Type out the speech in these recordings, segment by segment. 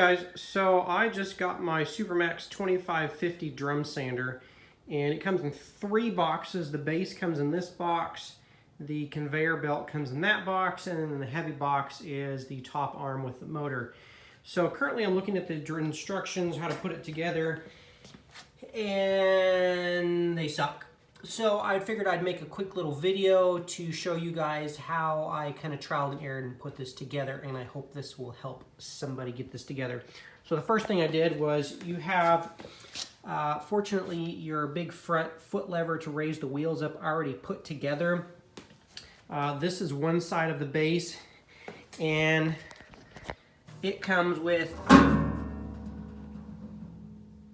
guys, so I just got my SuperMax 2550 drum sander, and it comes in 3 boxes. The base comes in this box, the conveyor belt comes in that box, and then the heavy box is the top arm with the motor. So currently I'm looking at the instructions, how to put it together, and they suck. So I figured I'd make a quick little video to show you guys how I kind of trialed and errored and put this together, and I hope this will help somebody get this together. So the first thing I did was you have, fortunately, your big front foot lever to raise the wheels up already put together. This is one side of the base, and it comes with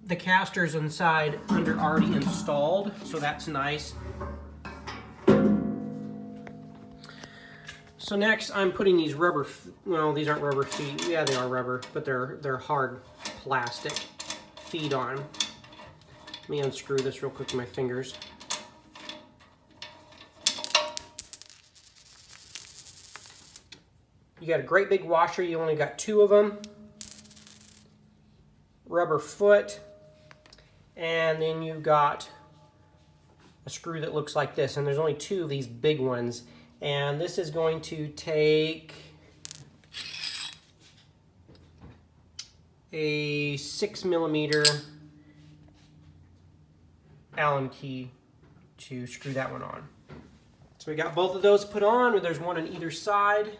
the casters inside already installed, so that's nice. So next I'm putting these rubber, well, these aren't rubber feet, yeah they are rubber, but they're hard plastic feet on. Let me unscrew this real quick with my fingers. You got a great big washer, you only got 2 of them. Rubber foot. And then you've got a screw that looks like this, and there's only 2 of these big ones. And this is going to take a 6mm Allen key to screw that one on. So we got both of those put on, there's one on either side.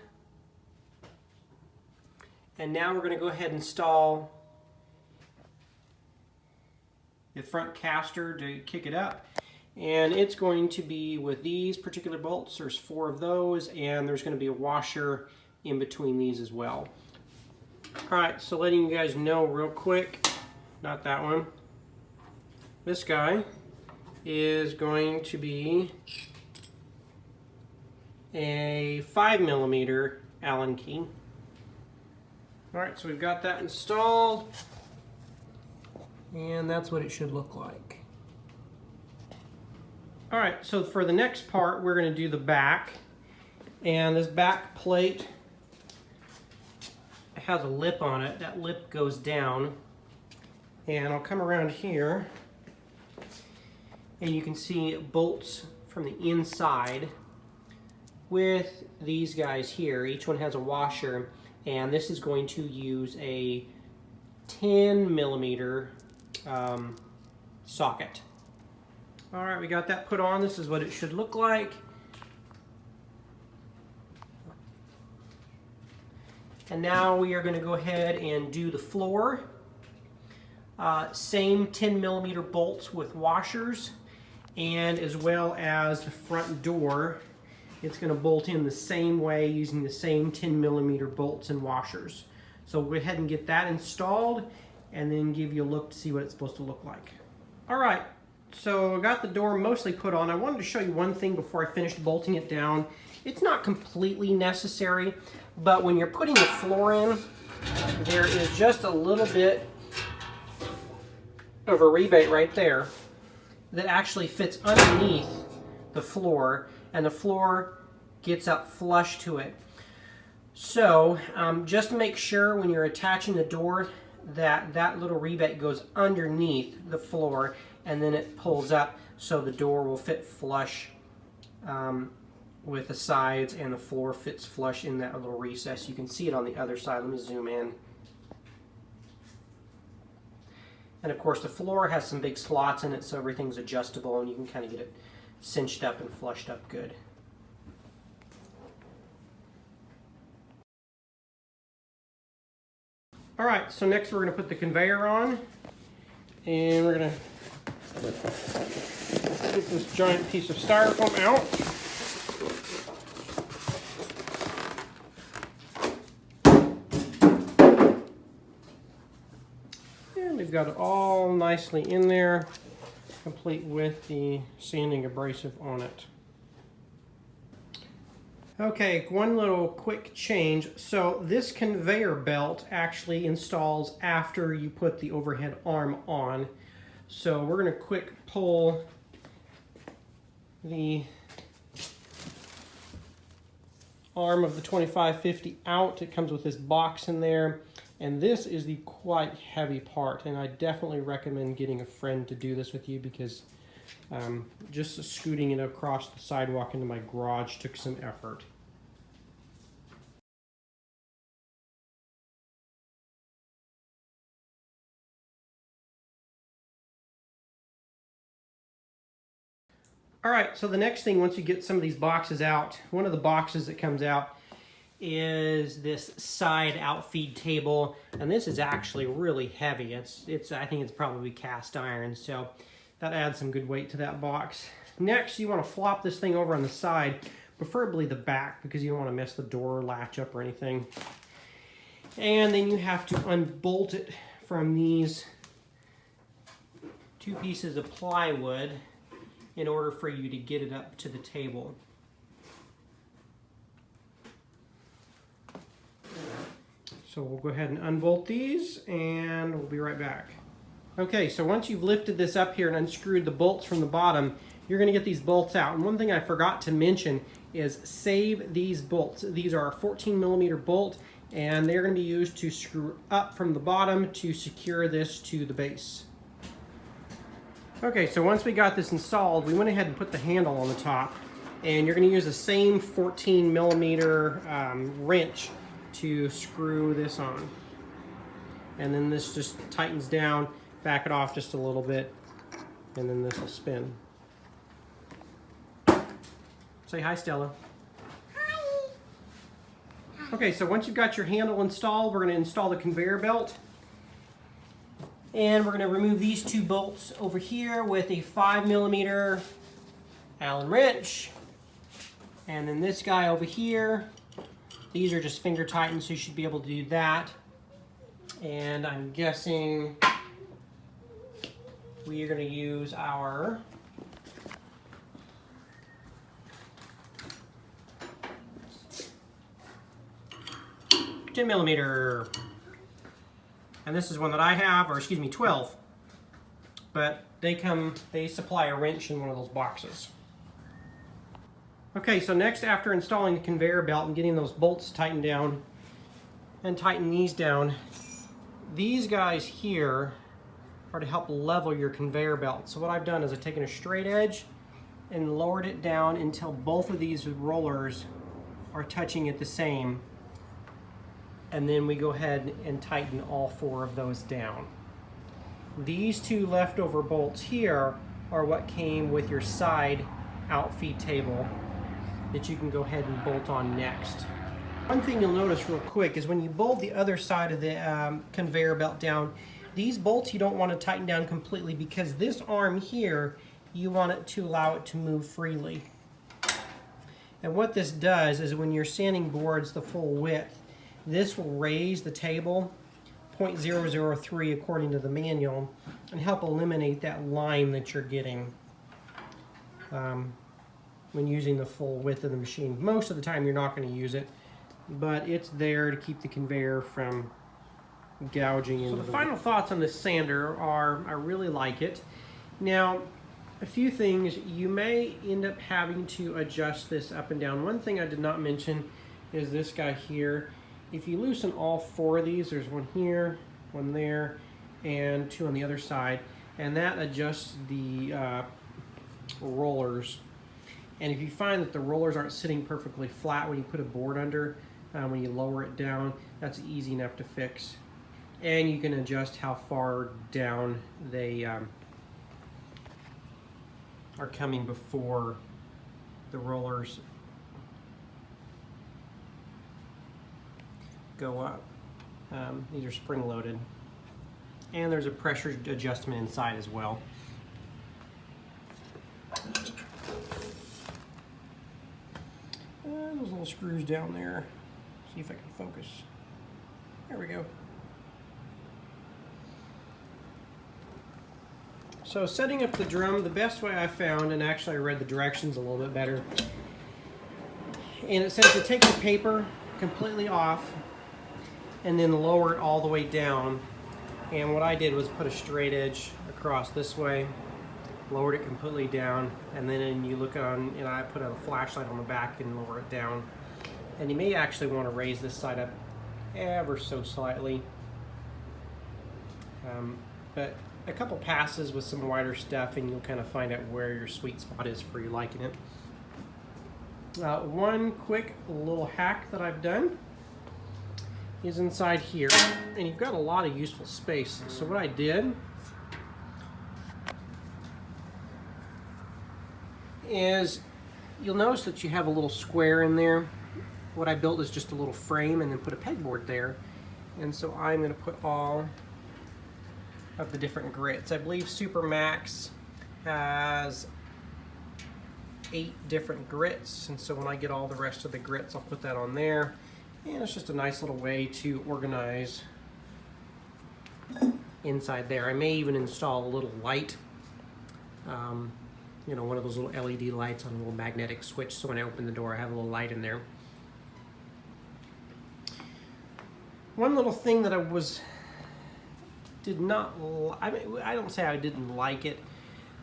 And now we're going to go ahead and install the front caster to kick it up, and it's going to be with these particular bolts. There's 4 of those, and there's going to be a washer in between these as well. Alright, so letting you guys know real quick, not that one, this guy is going to be a 5mm Allen key. Alright, so we've got that installed. And that's what it should look like. Alright, so for the next part, we're going to do the back. And this back plate has a lip on it. That lip goes down. And I'll come around here, and you can see bolts from the inside with these guys here. Each one has a washer, and this is going to use a 10mm socket. Alright, we got that put on. This is what it should look like. And now we are going to go ahead and do the floor. Same 10mm bolts with washers, and as well as the front door. It's going to bolt in the same way using the same 10mm bolts and washers. So we'll go ahead and get that installed and then give you a look to see what it's supposed to look like. Alright, so I got the door mostly put on. I wanted to show you one thing before I finished bolting it down. It's not completely necessary, but when you're putting the floor in, there is just a little bit of a rebate right there that actually fits underneath the floor, and the floor gets up flush to it. So just make sure when you're attaching the door that that little rebate goes underneath the floor, and then it pulls up so the door will fit flush with the sides, and the floor fits flush in that little recess. You can see it on the other side. Let me zoom in. And of course the floor has some big slots in it, so everything's adjustable, and you can kind of get it cinched up and flushed up good. Alright, so next we're going to put the conveyor on, and we're going to get this giant piece of styrofoam out. And we've got it all nicely in there, complete with the sanding abrasive on it. Okay, one little quick change. So this conveyor belt actually installs after you put the overhead arm on. So we're going to quick pull the arm of the 2550 out. It comes with this box in there. And this is the quite heavy part, and I definitely recommend getting a friend to do this with you because just scooting it across the sidewalk into my garage took some effort. All right, so the next thing, once you get some of these boxes out, one of the boxes that comes out is this side outfeed table, and this is actually really heavy. I think it's probably cast iron, so that adds some good weight to that box. Next, you want to flop this thing over on the side, preferably the back, because you don't want to mess the door latch up or anything. And then you have to unbolt it from these two pieces of plywood in order for you to get it up to the table. So we'll go ahead and unbolt these and we'll be right back. Okay, so once you've lifted this up here and unscrewed the bolts from the bottom, you're going to get these bolts out. And one thing I forgot to mention is save these bolts. These are a 14mm bolt, and they're going to be used to screw up from the bottom to secure this to the base. Okay, so once we got this installed, we went ahead and put the handle on the top, and you're going to use the same 14mm wrench to screw this on. And then this just tightens down, back it off just a little bit, and then this will spin. Say hi, Stella. Hi. Okay, so once you've got your handle installed, we're going to install the conveyor belt. And we're going to remove these two bolts over here with a 5mm Allen wrench. And then this guy over here. These are just finger tightened, so you should be able to do that. And I'm guessing we are going to use our $10mm. And this is one that I have, or excuse me, 12. But they supply a wrench in one of those boxes. Okay, so next, after installing the conveyor belt and getting those bolts tightened down and tighten these down, these guys here are to help level your conveyor belt. So what I've done is I've taken a straight edge and lowered it down until both of these rollers are touching it the same. And then we go ahead and tighten all four of those down. These two leftover bolts here are what came with your side outfeed table that you can go ahead and bolt on next. One thing you'll notice real quick is when you bolt the other side of the conveyor belt down, these bolts you don't want to tighten down completely because this arm here, you want it to allow it to move freely. And what this does is when you're sanding boards the full width, this will raise the table 0.003 according to the manual and help eliminate that line that you're getting when using the full width of the machine. Most of the time you're not going to use it, but it's there to keep the conveyor from gouging into. So the final thoughts on this sander are I really like it. Now, a few things, you may end up having to adjust this up and down. One thing I did not mention is this guy here. If you loosen all four of these, there's one here, one there, and two on the other side, and that adjusts the rollers. And if you find that the rollers aren't sitting perfectly flat when you put a board under, when you lower it down, that's easy enough to fix. And you can adjust how far down they are coming before the rollers go up. These are spring loaded. And there's a pressure adjustment inside as well. And those little screws down there. See if I can focus. There we go. So setting up the drum, the best way I found, and actually I read the directions a little bit better, and it says to take the paper completely off and then lower it all the way down. And what I did was put a straight edge across this way, lowered it completely down, and then you look on, and I put a flashlight on the back and lower it down. And you may actually want to raise this side up ever so slightly But a couple passes with some wider stuff and you'll kind of find out where your sweet spot is for you liking it. One quick little hack that I've done is inside here, and you've got a lot of useful space. So what I did is, you'll notice that you have a little square in there. What I built is just a little frame and then put a pegboard there. And so I'm going to put all of the different grits. I believe SuperMax has 8 different grits, and so when I get all the rest of the grits, I'll put that on there. And it's just a nice little way to organize inside there. I may even install a little light, you know, one of those little LED lights on a little magnetic switch, so when I open the door I have a little light in there. One little thing that I I don't say I didn't like it,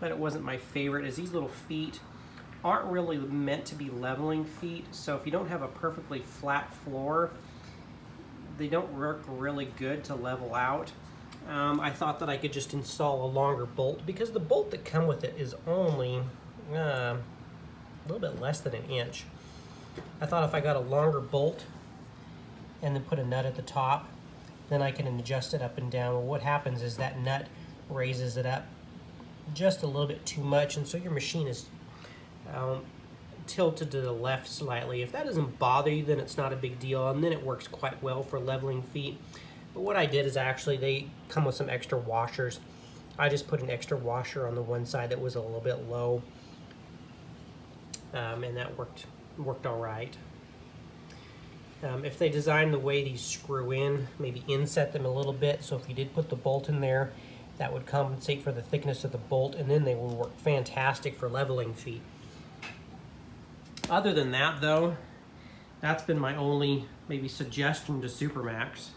but it wasn't my favorite, is these little feet aren't really meant to be leveling feet. So if you don't have a perfectly flat floor, they don't work really good to level out. I thought that I could just install a longer bolt, because the bolt that come with it is only a little bit less than 1 inch. I thought if I got a longer bolt and then put a nut at the top, then I can adjust it up and down. Well, what happens is that nut raises it up just a little bit too much, and so your machine is tilted to the left slightly. If that doesn't bother you, then it's not a big deal, and then it works quite well for leveling feet. But what I did is, actually they come with some extra washers. I just put an extra washer on the one side that was a little bit low, and that worked all right. If they design the way these screw in, maybe inset them a little bit, so if you did put the bolt in there, that would compensate for the thickness of the bolt, and then they will work fantastic for leveling feet. Other than that, though, that's been my only maybe suggestion to SuperMax.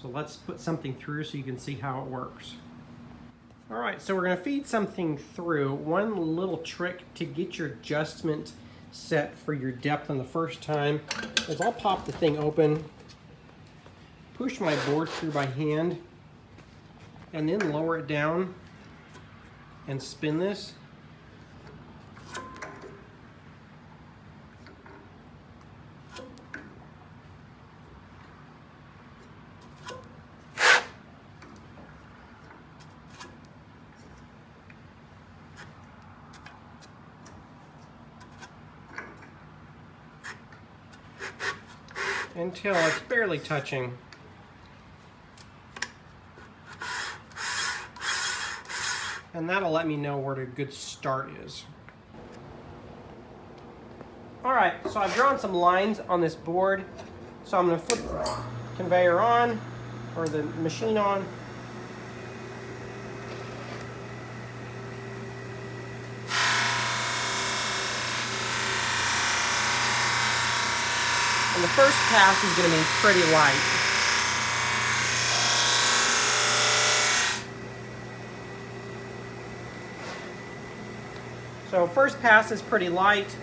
So let's put something through so you can see how it works. All right, so we're going to feed something through. One little trick to get your adjustment set for your depth on the first time is I'll pop the thing open, push my board through by hand, and then lower it down and spin this. Until it's barely touching. And that'll let me know where a good start is. All right, so I've drawn some lines on this board. So I'm gonna flip the conveyor on, or the machine on. And the first pass is going to be pretty light. So first pass is pretty light.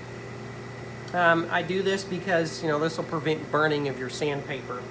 I do this because, you know, this will prevent burning of your sandpaper.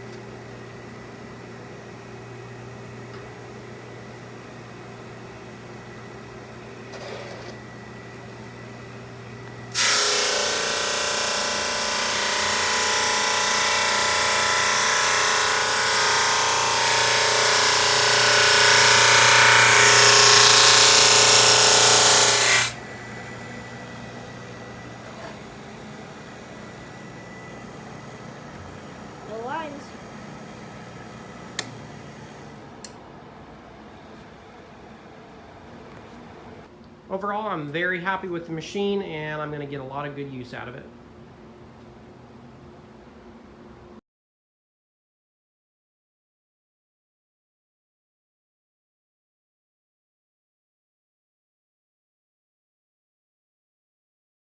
Overall, I'm very happy with the machine, and I'm going to get a lot of good use out of it.